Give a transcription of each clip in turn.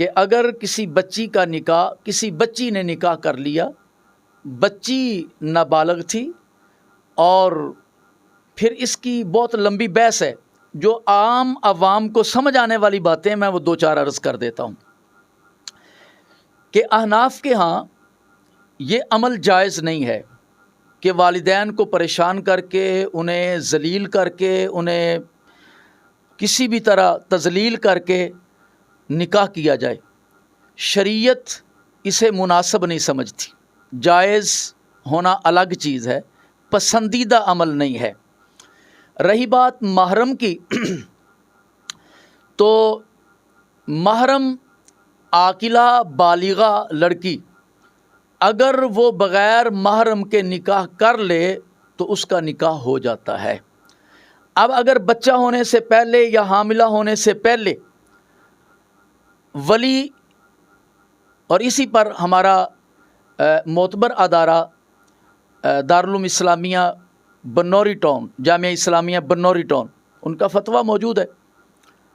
کہ اگر کسی بچی کا نکاح، کسی بچی نے نکاح کر لیا، بچی نابالغ تھی، اور پھر اس کی بہت لمبی بحث ہے، جو عام عوام کو سمجھ آنے والی باتیں میں وہ دو چار عرض کر دیتا ہوں کہ احناف کے ہاں یہ عمل جائز نہیں ہے کہ والدین کو پریشان کر کے، انہیں ذلیل کر کے، انہیں کسی بھی طرح تذلیل کر کے نکاح کیا جائے۔ شریعت اسے مناسب نہیں سمجھتی۔ جائز ہونا الگ چیز ہے، پسندیدہ عمل نہیں ہے۔ رہی بات محرم کی، تو محرم عاقلہ بالغہ لڑکی اگر وہ بغیر محرم کے نکاح کر لے تو اس کا نکاح ہو جاتا ہے۔ اب اگر بچہ ہونے سے پہلے یا حاملہ ہونے سے پہلے ولی، اور اسی پر ہمارا معتبر ادارہ دارالعلوم اسلامیہ بنوری ٹاؤن، جامعہ اسلامیہ بنوری ٹاؤن، ان کا فتویٰ موجود ہے،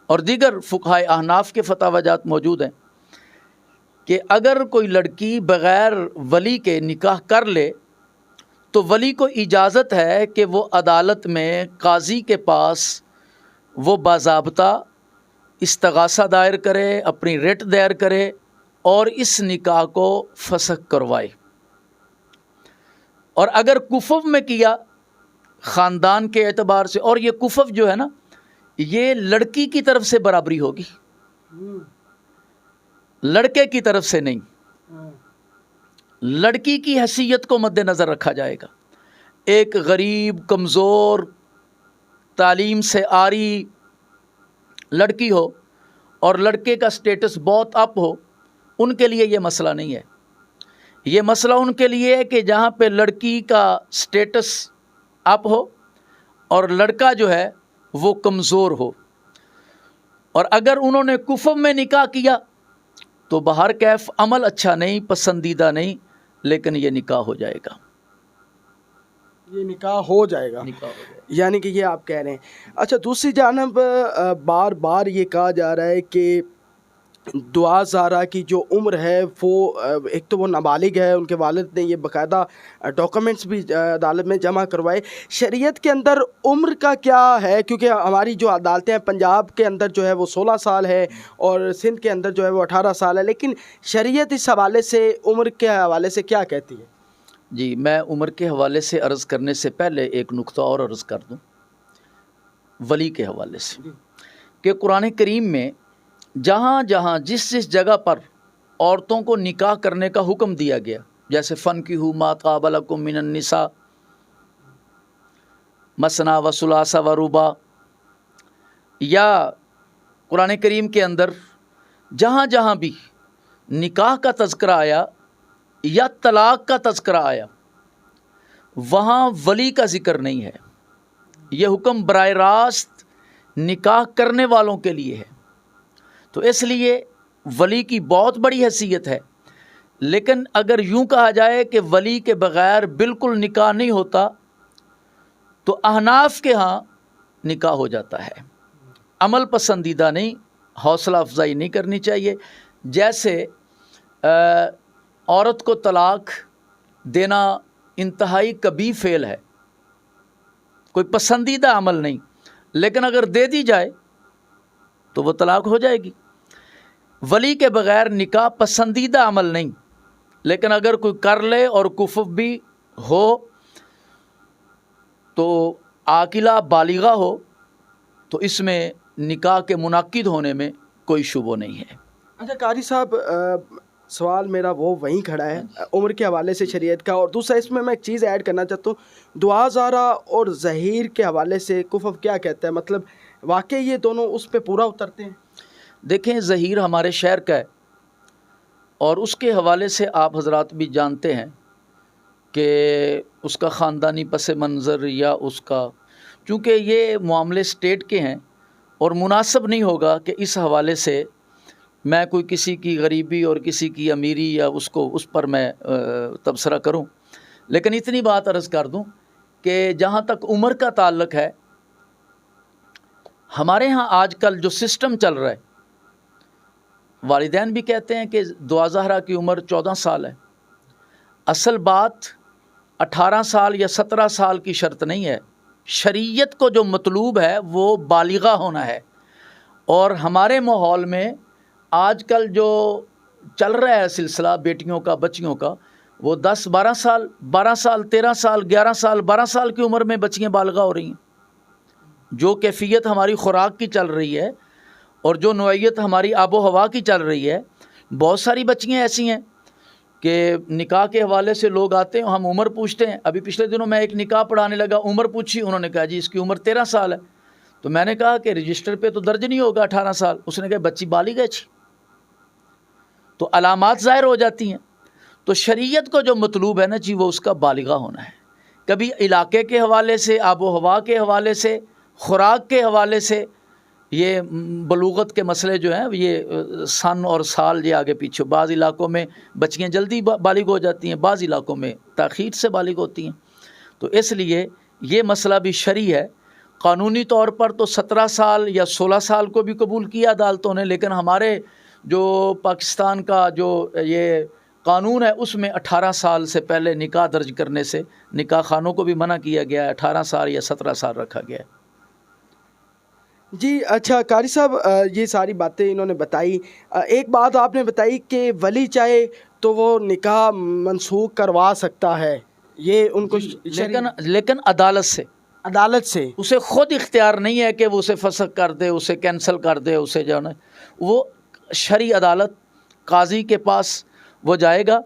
اور دیگر فقہائے احناف کے فتاوی جات موجود ہیں کہ اگر کوئی لڑکی بغیر ولی کے نکاح کر لے تو ولی کو اجازت ہے کہ وہ عدالت میں قاضی کے پاس وہ باضابطہ استغاثہ دائر کرے، اپنی ریٹ دائر کرے، اور اس نکاح کو فسخ کروائے۔ اور اگر کفو میں کیا خاندان کے اعتبار سے، اور یہ کفو جو ہے نا، یہ لڑکی کی طرف سے برابری ہوگی، لڑکے کی طرف سے نہیں۔ لڑکی کی حیثیت کو مد نظر رکھا جائے گا۔ ایک غریب، کمزور، تعلیم سے عاری لڑکی ہو اور لڑکے کا سٹیٹس بہت اپ ہو، ان کے لیے یہ مسئلہ نہیں ہے۔ یہ مسئلہ ان کے لیے ہے کہ جہاں پہ لڑکی کا سٹیٹس اپ ہو اور لڑکا جو ہے وہ کمزور ہو، اور اگر انہوں نے کفر میں نکاح کیا تو بہر کیف عمل اچھا نہیں، پسندیدہ نہیں، لیکن یہ نکاح ہو جائے گا، یہ نکاح ہو جائے گا، یعنی کہ یہ آپ کہہ رہے ہیں۔ اچھا، دوسری جانب بار بار یہ کہا جا رہا ہے کہ دعا زارہ کی جو عمر ہے وہ ایک تو وہ نابالغ ہے، ان کے والد نے یہ باقاعدہ ڈاکومنٹس بھی عدالت میں جمع کروائے۔ شریعت کے اندر عمر کا کیا ہے؟ کیونکہ ہماری جو عدالتیں ہیں پنجاب کے اندر جو ہے وہ 16 سال ہے اور سندھ کے اندر جو ہے وہ 18 سال ہے، لیکن شریعت اس حوالے سے عمر کے حوالے سے کیا کہتی ہے؟ جی، میں عمر کے حوالے سے عرض کرنے سے پہلے ایک نقطہ اور عرض کر دوں ولی کے حوالے سے، کہ قرآن کریم میں جہاں جہاں جس جس جگہ پر عورتوں کو نکاح کرنے کا حکم دیا گیا، جیسے فَانْكِحُوا مَا طَابَ لَكُم مِّنَ النِّسَاءِ مَثْنَىٰ وَثُلَاثَ وَرُبَاعَ، یا قرآن کریم کے اندر جہاں جہاں بھی نکاح کا تذکرہ آیا یا طلاق کا تذکرہ آیا، وہاں ولی کا ذکر نہیں ہے۔ یہ حکم براہ راست نکاح کرنے والوں کے لیے ہے، تو اس لیے ولی کی بہت بڑی حیثیت ہے۔ لیکن اگر یوں کہا جائے کہ ولی کے بغیر بالکل نکاح نہیں ہوتا، تو احناف کے ہاں نکاح ہو جاتا ہے۔ عمل پسندیدہ نہیں، حوصلہ افزائی نہیں کرنی چاہیے۔ جیسے عورت کو طلاق دینا انتہائی کبیح فعل ہے، کوئی پسندیدہ عمل نہیں، لیکن اگر دے دی جائے تو وہ طلاق ہو جائے گی۔ ولی کے بغیر نکاح پسندیدہ عمل نہیں، لیکن اگر کوئی کر لے اور کفر بھی ہو تو عاقلہ بالغہ ہو تو اس میں نکاح کے منعقد ہونے میں کوئی شبہ نہیں ہے۔ اچھا قاری صاحب، سوال میرا وہیں کھڑا ہے عمر کے حوالے سے شریعت کا، اور دوسرا اس میں ایک چیز ایڈ کرنا چاہتا ہوں، دعا زارہ اور ظہیر کے حوالے سے کفر کیا کہتا ہے؟ مطلب واقعی یہ دونوں اس پہ پورا اترتے ہیں؟ دیکھیں، ظہیر ہمارے شہر کا ہے، اور اس کے حوالے سے آپ حضرات بھی جانتے ہیں کہ اس کا خاندانی پس منظر یا اس کا، چونکہ یہ معاملے اسٹیٹ کے ہیں اور مناسب نہیں ہوگا کہ اس حوالے سے میں کوئی کسی کی غریبی اور کسی کی امیری یا اس پر میں تبصرہ کروں، لیکن اتنی بات عرض کر دوں کہ جہاں تک عمر کا تعلق ہے، ہمارے ہاں آج کل جو سسٹم چل رہا ہے والدین بھی کہتے ہیں کہ دعا زہرا کی عمر 14 سال ہے. اصل بات 18 سال یا 17 سال کی شرط نہیں ہے. شریعت کو جو مطلوب ہے وہ بالغہ ہونا ہے. اور ہمارے ماحول میں آج کل جو چل رہا ہے سلسلہ بیٹیوں کا بچیوں کا، وہ 10 12 سال 13 سال 11 سال 12 سال کی عمر میں بچیاں بالغہ ہو رہی ہیں. جو کیفیت ہماری خوراک کی چل رہی ہے اور جو نوعیت ہماری آب و ہوا کی چل رہی ہے، بہت ساری بچیاں ایسی ہیں کہ نکاح کے حوالے سے لوگ آتے ہیں، ہم عمر پوچھتے ہیں. ابھی پچھلے دنوں میں ایک نکاح پڑھانے لگا، عمر پوچھی، انہوں نے کہا جی اس کی عمر 13 سال ہے. تو میں نے کہا کہ رجسٹر پہ تو درج نہیں ہوگا 18 سال. اس نے کہا بچی بالغ ہے. تو علامات ظاہر ہو جاتی ہیں. تو شریعت کو جو مطلوب ہے نا جی، وہ اس کا بالغہ ہونا ہے. کبھی علاقے کے حوالے سے، آب و ہوا کے حوالے سے، خوراک کے حوالے سے یہ بلوغت کے مسئلے جو ہیں یہ سن اور سال یہ آگے پیچھے. بعض علاقوں میں بچیاں جلدی بالغ ہو جاتی ہیں، بعض علاقوں میں تاخیر سے بالغ ہوتی ہیں. تو اس لیے یہ مسئلہ بھی شرعی ہے. قانونی طور پر تو 17 سال یا 16 سال کو بھی قبول کیا عدالتوں نے، لیکن ہمارے جو پاکستان کا جو یہ قانون ہے اس میں 18 سال سے پہلے نکاح درج کرنے سے نکاح خانوں کو بھی منع کیا گیا ہے. 18 سال یا 17 سال رکھا گیا ہے. جی اچھا قاری صاحب، یہ ساری باتیں انہوں نے بتائی. ایک بات آپ نے بتائی کہ ولی چاہے تو وہ نکاح منسوخ کروا سکتا ہے، یہ ان کو لیکن عدالت سے اسے خود اختیار نہیں ہے کہ وہ اسے فسخ کر دے، اسے کینسل کر دے. اسے جو ہے وہ شرعی عدالت قاضی کے پاس وہ جائے گا،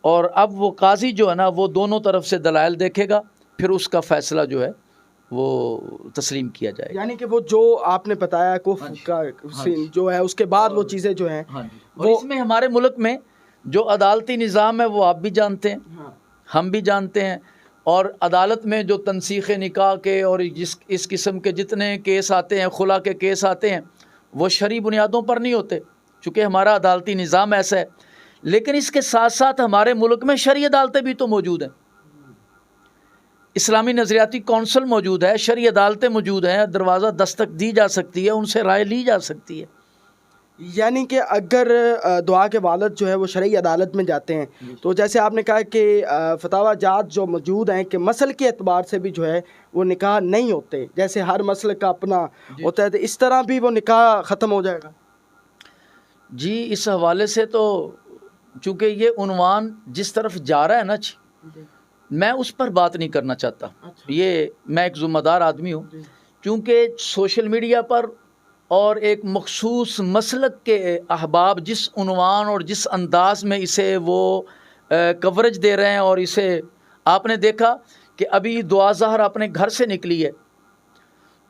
اور اب وہ قاضی جو ہے نا وہ دونوں طرف سے دلائل دیکھے گا، پھر اس کا فیصلہ جو ہے وہ تسلیم کیا جائے گا. یعنی کہ وہ جو آپ نے بتایا کفر کا جو ہے اس کے بعد وہ چیزیں جو ہیں اور اس میں ہمارے ملک میں جو عدالتی نظام ہے وہ آپ بھی جانتے ہیں، ہم بھی جانتے ہیں. اور عدالت میں جو تنسیخ نکاح کے اور اس قسم کے جتنے کیس آتے ہیں، خلا کے کیس آتے ہیں، وہ شرعی بنیادوں پر نہیں ہوتے، چونکہ ہمارا عدالتی نظام ایسا ہے. لیکن اس کے ساتھ ساتھ ہمارے ملک میں شرعی عدالتیں بھی تو موجود ہیں. اسلامی نظریاتی کونسل موجود ہے، شرعی عدالتیں موجود ہیں، دروازہ دستک دی جا سکتی ہے، ان سے رائے لی جا سکتی ہے. یعنی کہ اگر دعا کے والد جو ہے وہ شرعی عدالت میں جاتے ہیں تو جیسے آپ نے کہا کہ فتاوی جات جو موجود ہیں کہ مسل کے اعتبار سے بھی جو ہے وہ نکاح نہیں ہوتے، جیسے ہر مسلک کا اپنا ہوتا ہے، تو اس طرح بھی وہ نکاح ختم ہو جائے گا. جی اس حوالے سے تو چونکہ یہ عنوان جس طرف جا رہا ہے نا میں اس پر بات نہیں کرنا چاہتا. یہ میں ایک ذمہ دار آدمی ہوں، کیونکہ سوشل میڈیا پر اور ایک مخصوص مسلک کے احباب جس عنوان اور جس انداز میں اسے وہ کوریج دے رہے ہیں، اور اسے آپ نے دیکھا کہ ابھی دعا زہر اپنے گھر سے نکلی ہے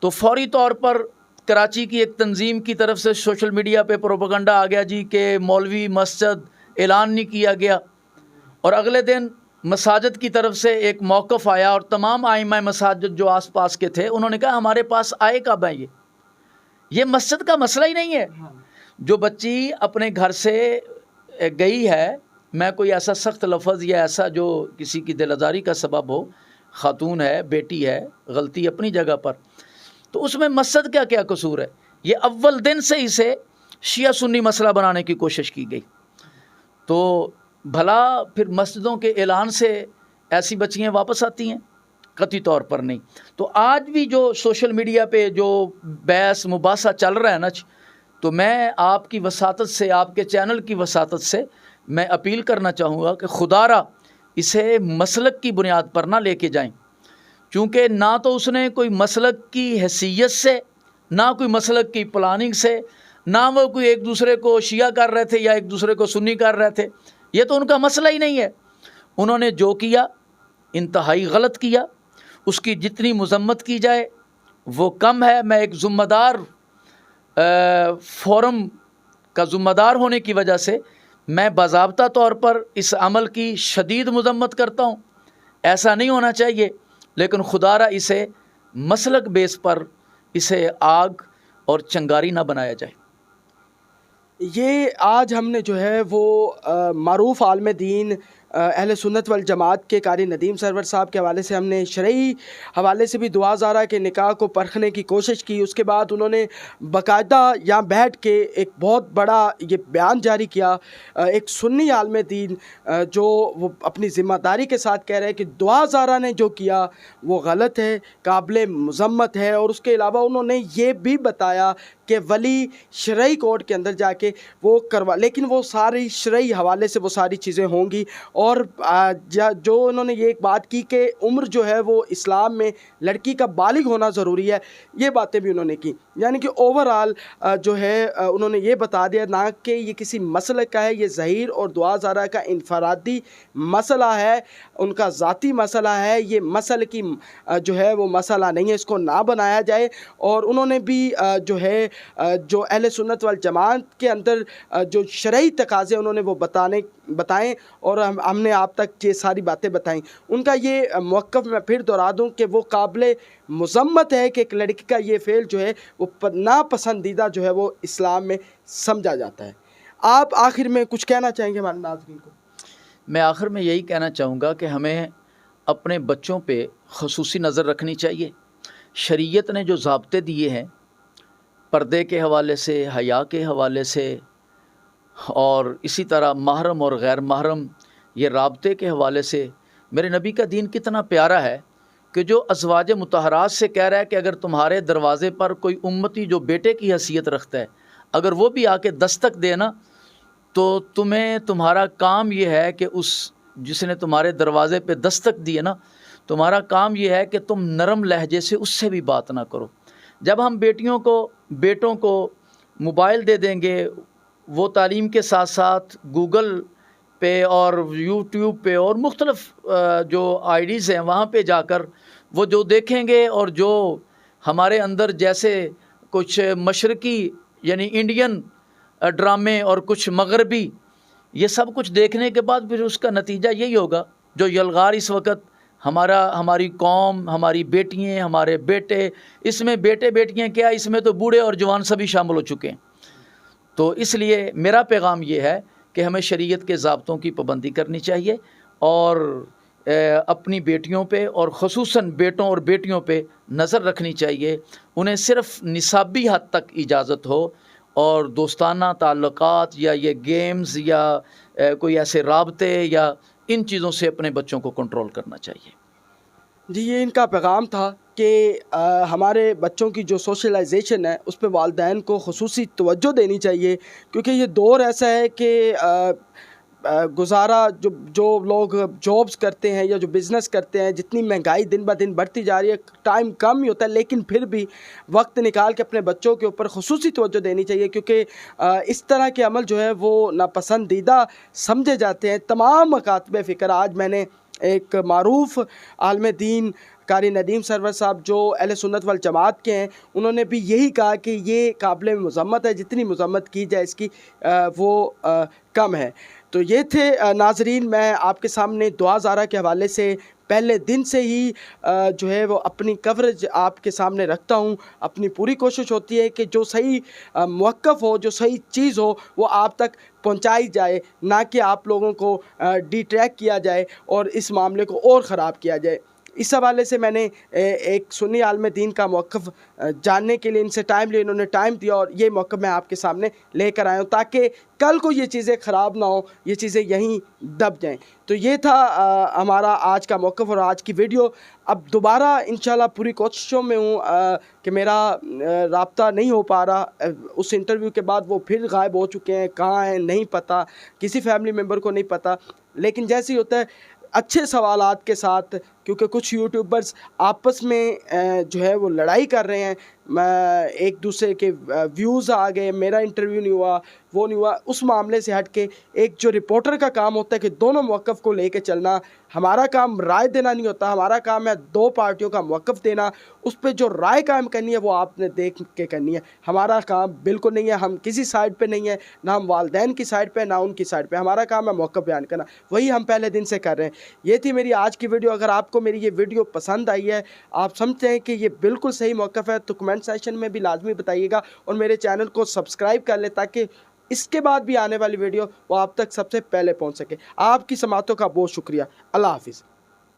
تو فوری طور پر کراچی کی ایک تنظیم کی طرف سے سوشل میڈیا پہ پروپیگنڈا آ گیا جی کہ مولوی مسجد اعلان نہیں کیا گیا، اور اگلے دن مساجد کی طرف سے ایک موقف آیا اور تمام ائمہ مساجد جو آس پاس کے تھے انہوں نے کہا ہمارے پاس آئے کب ہیں، یہ مسجد کا مسئلہ ہی نہیں ہے. جو بچی اپنے گھر سے گئی ہے، میں کوئی ایسا سخت لفظ یا ایسا جو کسی کی دل آزاری کا سبب ہو، خاتون ہے، بیٹی ہے، غلطی اپنی جگہ پر، تو اس میں مسجد کا کیا قصور ہے؟ یہ اول دن سے اسے شیعہ سنی مسئلہ بنانے کی کوشش کی گئی. تو بھلا پھر مسجدوں کے اعلان سے ایسی بچیاں واپس آتی ہیں؟ قطعی طور پر نہیں. تو آج بھی جو سوشل میڈیا پہ جو بحث مباحثہ چل رہا ہے نا، تو میں آپ کی وساطت سے، آپ کے چینل کی وساطت سے میں اپیل کرنا چاہوں گا کہ خدا را اسے مسلک کی بنیاد پر نہ لے کے جائیں، چونکہ نہ تو اس نے کوئی مسلک کی حیثیت سے، نہ کوئی مسلک کی پلاننگ سے، نہ وہ کوئی ایک دوسرے کو شیعہ کر رہے تھے یا ایک دوسرے کو سنی کر رہے تھے. یہ تو ان کا مسئلہ ہی نہیں ہے. انہوں نے جو کیا انتہائی غلط کیا، اس کی جتنی مذمت کی جائے وہ کم ہے. میں ایک ذمہ دار فورم کا ذمہ دار ہونے کی وجہ سے میں باضابطہ طور پر اس عمل کی شدید مذمت کرتا ہوں. ایسا نہیں ہونا چاہیے، لیکن خدا را اسے مسلک بیس پر اسے آگ اور چنگاری نہ بنایا جائے. یہ آج ہم نے جو ہے وہ معروف عالم دین اہل سنت والجماعت کے قاری ندیم سرور صاحب کے حوالے سے ہم نے شرعی حوالے سے بھی دعا زارہ کے نکاح کو پرکھنے کی کوشش کی. اس کے بعد انہوں نے باقاعدہ یہاں بیٹھ کے ایک بہت بڑا یہ بیان جاری کیا. ایک سنی عالم دین جو وہ اپنی ذمہ داری کے ساتھ کہہ رہے ہیں کہ دعا زارہ نے جو کیا وہ غلط ہے, قابل مذمت ہے. اور اس کے علاوہ انہوں نے یہ بھی بتایا کہ ولی شرعی کورٹ کے اندر جا کے وہ کروا, لیکن وہ ساری شرعی حوالے سے وہ ساری چیزیں ہوں گی. اور جو انہوں نے یہ ایک بات کی کہ عمر جو ہے وہ اسلام میں لڑکی کا بالغ ہونا ضروری ہے, یہ باتیں بھی انہوں نے کی. یعنی کہ اوورآل جو ہے انہوں نے یہ بتا دیا نہ کہ یہ کسی مسئلے کا ہے, یہ ظہیر اور دعا زارہ کا انفرادی مسئلہ ہے, ان کا ذاتی مسئلہ ہے, یہ مسئلے کی جو ہے وہ مسئلہ نہیں ہے, اس کو نہ بنایا جائے. اور انہوں نے بھی جو ہے جو اہل سنت والجماعت کے اندر جو شرعی تقاضے انہوں نے وہ بتائیں اور ہم نے آپ تک یہ ساری باتیں بتائیں. ان کا یہ موقف میں پھر دہرا دوں کہ وہ قابل مذمت ہے کہ ایک لڑکی کا یہ فعل جو ہے وہ ناپسندیدہ جو ہے وہ اسلام میں سمجھا جاتا ہے. آپ آخر میں کچھ کہنا چاہیں گے ہمارے ناظرین کو؟ میں آخر میں یہی کہنا چاہوں گا کہ ہمیں اپنے بچوں پہ خصوصی نظر رکھنی چاہیے. شریعت نے جو ضابطے دیے ہیں پردے کے حوالے سے, حیا کے حوالے سے, اور اسی طرح محرم اور غیر محرم یہ رابطے کے حوالے سے, میرے نبی کا دین کتنا پیارا ہے کہ جو ازواج مطہرات سے کہہ رہا ہے کہ اگر تمہارے دروازے پر کوئی امتی جو بیٹے کی حیثیت رکھتا ہے اگر وہ بھی آ کے دستک دے نا تو تمہارا کام یہ ہے کہ اس جس نے تمہارے دروازے پہ دستک دی ہے نا, تمہارا کام یہ ہے کہ تم نرم لہجے سے اس سے بھی بات نہ کرو. جب ہم بیٹوں کو موبائل دے دیں گے, وہ تعلیم کے ساتھ ساتھ گوگل پہ اور یوٹیوب پہ اور مختلف جو آئی ڈیز ہیں وہاں پہ جا کر وہ جو دیکھیں گے, اور جو ہمارے اندر جیسے کچھ مشرقی یعنی انڈین ڈرامے اور کچھ مغربی, یہ سب کچھ دیکھنے کے بعد پھر اس کا نتیجہ یہی ہوگا جو یلغار اس وقت ہماری قوم, ہماری بیٹیاں, ہمارے بیٹے, اس میں بیٹے بیٹیاں کیا, اس میں تو بوڑھے اور جوان سبھی شامل ہو چکے ہیں. تو اس لیے میرا پیغام یہ ہے کہ ہمیں شریعت کے ضابطوں کی پابندی کرنی چاہیے اور اپنی بیٹیوں پہ اور خصوصاً بیٹوں اور بیٹیوں پہ نظر رکھنی چاہیے. انہیں صرف نصابی حد تک اجازت ہو, اور دوستانہ تعلقات یا یہ گیمز یا کوئی ایسے رابطے یا ان چیزوں سے اپنے بچوں کو کنٹرول کرنا چاہیے. جی, یہ ان کا پیغام تھا کہ ہمارے بچوں کی جو سوشلائزیشن ہے اس پہ والدین کو خصوصی توجہ دینی چاہیے, کیونکہ یہ دور ایسا ہے کہ گزارا جو لوگ جابس کرتے ہیں یا جو بزنس کرتے ہیں, جتنی مہنگائی دن بہ دن بڑھتی جا رہی ہے, ٹائم کم ہی ہوتا ہے, لیکن پھر بھی وقت نکال کے اپنے بچوں کے اوپر خصوصی توجہ دینی چاہیے, کیونکہ اس طرح کے عمل جو ہے وہ ناپسندیدہ سمجھے جاتے ہیں. تمام مکاتب فکر, آج میں نے ایک معروف عالم دین قاری ندیم سرور صاحب جو اہل سنت والجماعت کے ہیں, انہوں نے بھی یہی کہا کہ یہ قابل مذمت ہے, جتنی مذمت کی جائے اس کی وہ کم ہے. تو یہ تھے ناظرین, میں آپ کے سامنے دعا زارہ کے حوالے سے پہلے دن سے ہی جو ہے وہ اپنی کوریج آپ کے سامنے رکھتا ہوں. اپنی پوری کوشش ہوتی ہے کہ جو صحیح موقف ہو, جو صحیح چیز ہو وہ آپ تک پہنچائی جائے, نہ کہ آپ لوگوں کو ڈی ٹریک کیا جائے اور اس معاملے کو اور خراب کیا جائے. اس حوالے سے میں نے ایک سنی عالم دین کا موقف جاننے کے لیے ان سے ٹائم لیا, انہوں نے ٹائم دیا, اور یہ موقف میں آپ کے سامنے لے کر آیا ہوں تاکہ کل کو یہ چیزیں خراب نہ ہوں, یہ چیزیں یہیں دب جائیں. تو یہ تھا ہمارا آج کا موقف اور آج کی ویڈیو. اب دوبارہ انشاءاللہ پوری کوششوں میں ہوں کہ میرا رابطہ نہیں ہو پا رہا, اس انٹرویو کے بعد وہ پھر غائب ہو چکے ہیں, کہاں ہیں نہیں پتہ, کسی فیملی ممبر کو نہیں پتہ. لیکن جیسے ہی ہوتا ہے اچھے سوالات کے ساتھ, کیونکہ کچھ یوٹیوبرز آپس میں جو ہے وہ لڑائی کر رہے ہیں, ایک دوسرے کے ویوز آ گئے, میرا انٹرویو نہیں ہوا, وہ نہیں ہوا, اس معاملے سے ہٹ کے ایک جو رپورٹر کا کام ہوتا ہے کہ دونوں موقف کو لے کے چلنا. ہمارا کام رائے دینا نہیں ہوتا, ہمارا کام ہے دو پارٹیوں کا موقف دینا, اس پہ جو رائے قائم کرنی ہے وہ آپ نے دیکھ کے کرنی ہے. ہمارا کام بالکل نہیں ہے, ہم کسی سائڈ پہ نہیں ہے, نہ ہم والدین کی سائڈ پہ نہ ان کی سائڈ پہ. ہمارا کام ہے موقف بیان کرنا, وہی ہم پہلے دن سے کر رہے ہیں. یہ تھی میری آج کی ویڈیو. اگر آپ کو میری یہ ویڈیو پسند آئی ہے, آپ سمجھتے ہیں کہ یہ بالکل صحیح موقف ہے, تو کمنٹ سیکشن میں بھی لازمی بتائیے گا, اور میرے چینل کو سبسکرائب کر لیں تاکہ اس کے بعد بھی آنے والی ویڈیو وہ آپ تک سب سے پہلے پہنچ سکے۔ آپ کی سماعتوں کا بہت شکریہ۔ اللہ حافظ۔